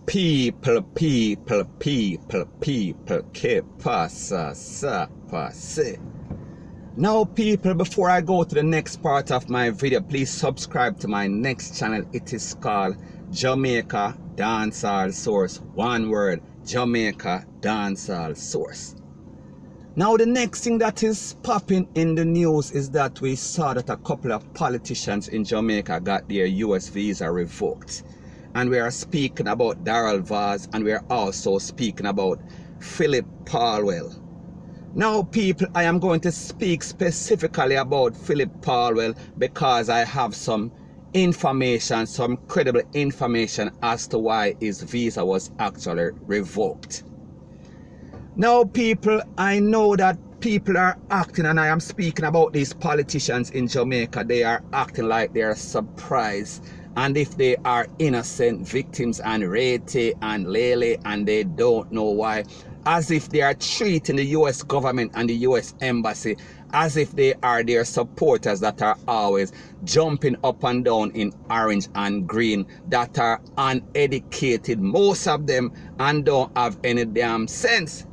People, que pasa, sa, pase. Now people, before I go to the next part of my video, please subscribe to my next channel. It is called Jamaica Dancehall Source. One word, Jamaica Dancehall Source. Now the next thing that is popping in the news is that we saw that a couple of politicians in Jamaica got their US visa revoked. And we are speaking about Darrell Vaz, and we are also speaking about Phillip Paulwell. Now people, I am going to speak specifically about Phillip Paulwell because I have some information, some credible information as to why his visa was actually revoked. Now people, I know that people are acting, and I am speaking about these politicians in Jamaica, they are acting like they are surprised. And if they are innocent victims and Rete and Lele and they don't know why, as if they are treating the US government and the US embassy as if they are their supporters that are always jumping up and down in orange and green, that are uneducated, most of them, and don't have any damn sense.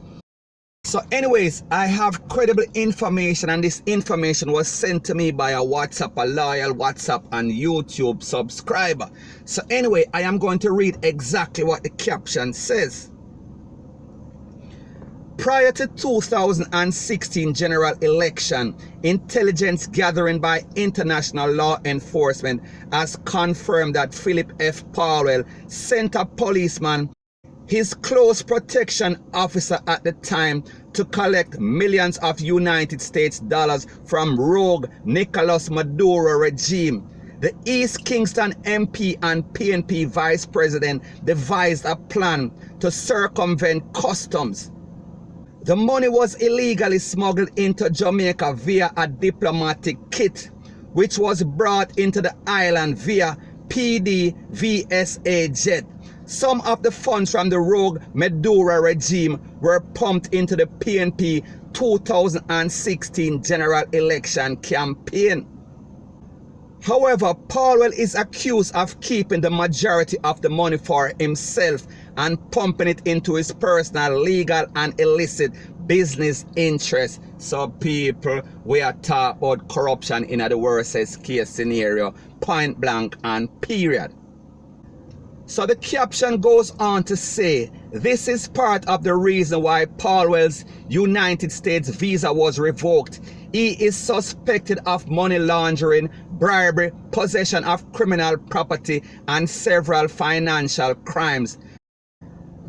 So anyways, I have credible information, and this information was sent to me by a loyal WhatsApp and YouTube subscriber. So anyway, I am going to read exactly what the caption says. Prior to 2016 general election, intelligence gathering by international law enforcement has confirmed that Phillip F. Paulwell sent a policeman, his close protection officer at the time, to collect millions of United States dollars from rogue Nicolas Maduro regime. The East Kingston MP and PNP vice president devised a plan to circumvent customs. The money was illegally smuggled into Jamaica via a diplomatic kit, which was brought into the island via PDVSA jet. Some of the funds from the rogue Maduro regime were pumped into the PNP 2016 general election campaign. However, Paulwell is accused of keeping the majority of the money for himself and pumping it into his personal, legal and illicit business interests. So people, we are talking about corruption in the worst case scenario, point blank and period. So the caption goes on to say, this is part of the reason why Paulwell's United States visa was revoked. He is suspected of money laundering, bribery, possession of criminal property, and several financial crimes.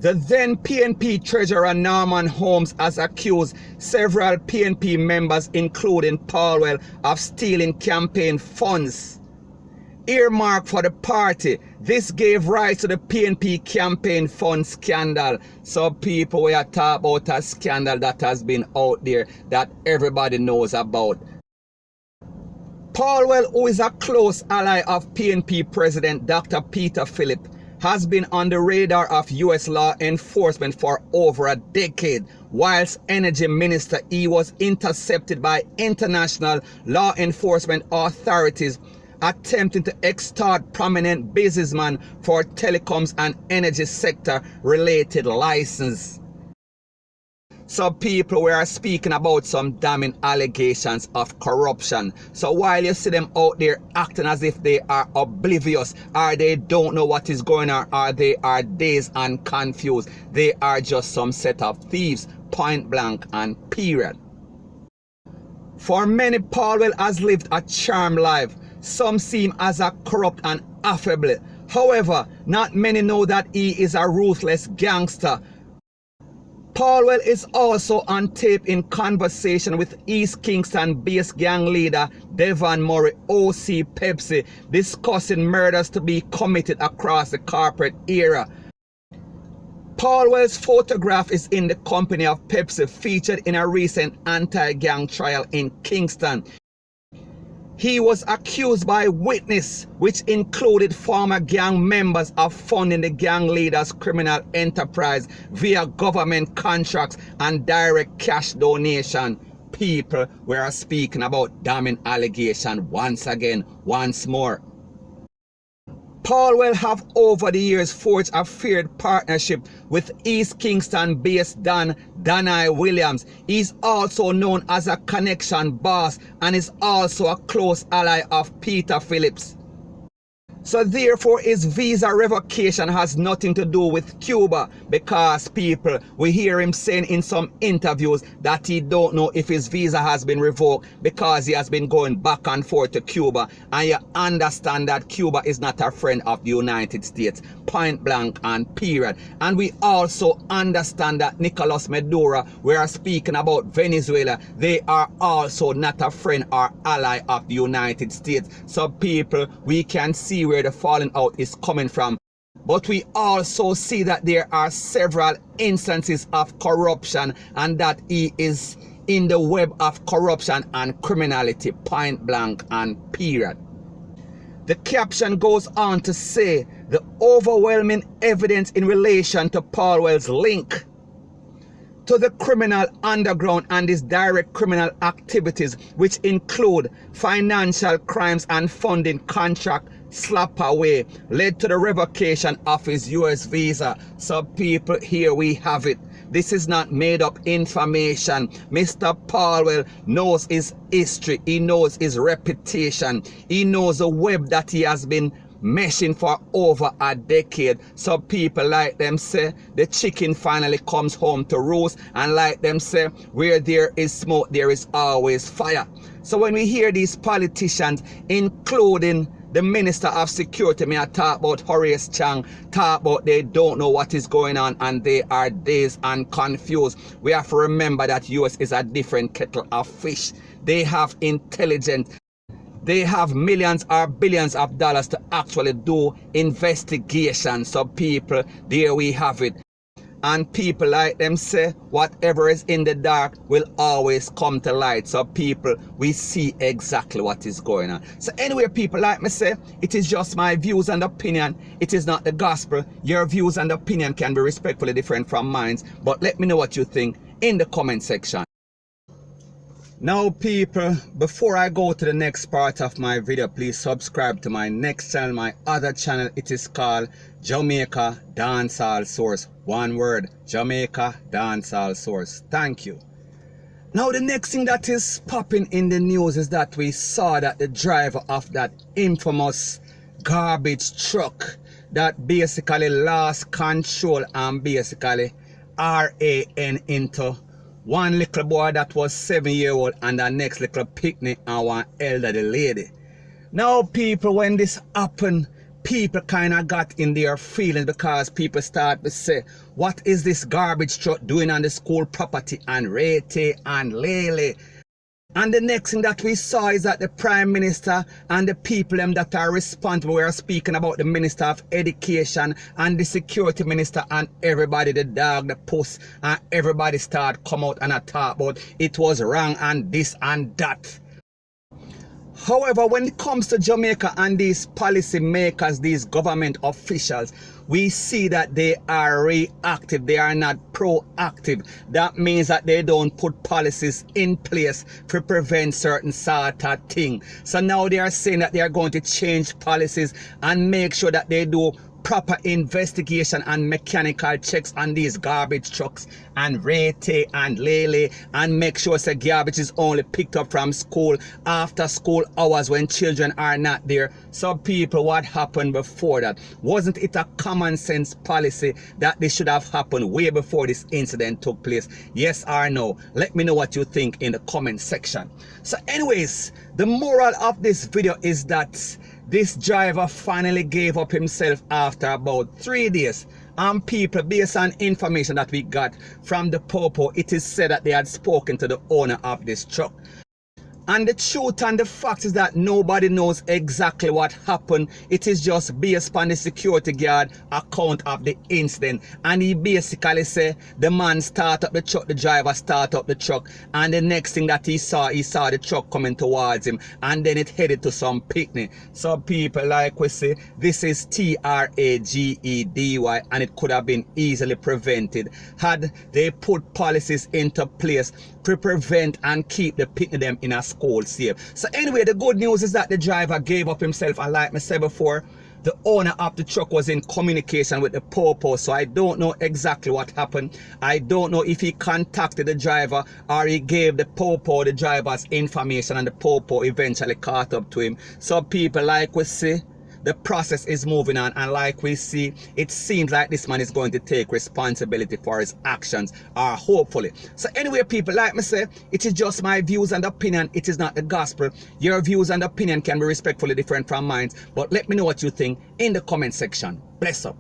The then PNP Treasurer Norman Holmes has accused several PNP members, including Paulwell, of stealing campaign funds earmarked for the party. This gave rise to the PNP campaign fund scandal. So people, we are talking about a scandal that has been out there that everybody knows about. Paulwell, who is a close ally of PNP President Dr. Peter Phillip, has been on the radar of US law enforcement for over a decade. Whilst Energy Minister, he was intercepted by international law enforcement authorities attempting to extort prominent businessmen for telecoms and energy sector related license. So people, we are speaking about some damning allegations of corruption. So while you see them out there acting as if they are oblivious, or they don't know what is going on, or they are dazed and confused, they are just some set of thieves, point blank and period. For many, Paulwell has lived a charmed life. Some see him as a corrupt and affable. However, not many know that he is a ruthless gangster. Paulwell is also on tape in conversation with East Kingston-based gang leader Devon Murray, OC Pepsi, discussing murders to be committed across the corporate era. Paulwell's photograph is in the company of Pepsi, featured in a recent anti-gang trial in Kingston. He was accused by witnesses, which included former gang members, of funding the gang leader's criminal enterprise via government contracts and direct cash donation. People, we are speaking about damning allegation once again, once more. Paulwell have over the years forged a feared partnership with East Kingston-based Don Danai Williams. He's also known as a connection boss and is also a close ally of Peter Phillips. So therefore his visa revocation has nothing to do with Cuba, because people, we hear him saying in some interviews that he don't know if his visa has been revoked because he has been going back and forth to Cuba, and you understand that Cuba is not a friend of the United States, point blank and period. And we also understand that Nicolas Maduro, we are speaking about Venezuela, they are also not a friend or ally of the United States. So people, we can see where the falling out is coming from. But we also see that there are several instances of corruption, and that he is in the web of corruption and criminality, point blank and period. The caption goes on to say, the overwhelming evidence in relation to Paulwell's link to the criminal underground and his direct criminal activities, which include financial crimes and funding contract slap away, led to the revocation of his US visa. So people, here we have it. This is not made up information. Mr. Paulwell knows his history, he knows his reputation, he knows the web that he has been meshing for over a decade. So people, like them say, the chicken finally comes home to roost, and like them say, where there is smoke there is always fire. So when we hear these politicians, including the Minister of Security, may I talk about Horace Chang, talk about they don't know what is going on and they are dazed and confused. We have to remember that US is a different kettle of fish. They have intelligence. They have millions or billions of dollars to actually do investigations. So people, there we have it. And people, like them say, whatever is in the dark will always come to light. So people, we see exactly what is going on. So anyway, people, like me say, it is just my views and opinion. It is not the gospel. Your views and opinion can be respectfully different from mine. But let me know what you think in the comment section. Now people, before I go to the next part of my video, please subscribe to my next channel, my other channel. It is called Jamaica Dancehall Source. One word, Jamaica Dancehall Source. Thank you. Now the next thing that is popping in the news is that we saw that the driver of that infamous garbage truck that basically lost control and basically ran into one little boy that was 7-year-old and the next little picnic and one elderly lady. Now people, when this happened, people kind of got in their feelings, because people start to say, what is this garbage truck doing on the school property and Rete and Lele? And the next thing that we saw is that the Prime Minister and the people that are responsible, we are speaking about the Minister of Education and the Security Minister and everybody, the dog, the puss, and everybody start come out and talk about it was wrong and this and that. However, when it comes to Jamaica and these policy makers, these government officials, we see that they are reactive, they are not proactive. That means that they don't put policies in place to prevent certain sort of thing. So now they are saying that they are going to change policies and make sure that they do proper investigation and mechanical checks on these garbage trucks and Rete and Lele, and make sure the garbage is only picked up from school after school hours when children are not there. So people, what happened before that? Wasn't it a common sense policy that this should have happened way before this incident took place? Yes or no? Let me know what you think in the comment section. So anyways, the moral of this video is that this driver finally gave up himself after about 3 days. And people, based on information that we got from the Popo, it is said that they had spoken to the owner of this truck. And the truth and the fact is that nobody knows exactly what happened. It is just based on the security guard account of the incident. And he basically said the man start up the truck, the driver start up the truck, and the next thing that he saw the truck coming towards him, and then it headed to some picnic. So people, like we say, this is tragedy, and it could have been easily prevented had they put policies into place to prevent and keep the picnic them in a school safe. So anyway, the good news is that the driver gave up himself, and like I said before, the owner of the truck was in communication with the popo, so I don't know exactly what happened. I don't know if he contacted the driver or he gave the popo the driver's information and the popo eventually caught up to him. So people, like we see, the process is moving on, and like we see, it seems like this man is going to take responsibility for his actions, or hopefully. So anyway, people, like me say, it is just my views and opinion. It is not the gospel. Your views and opinion can be respectfully different from mine, but let me know what you think in the comment section. Bless up.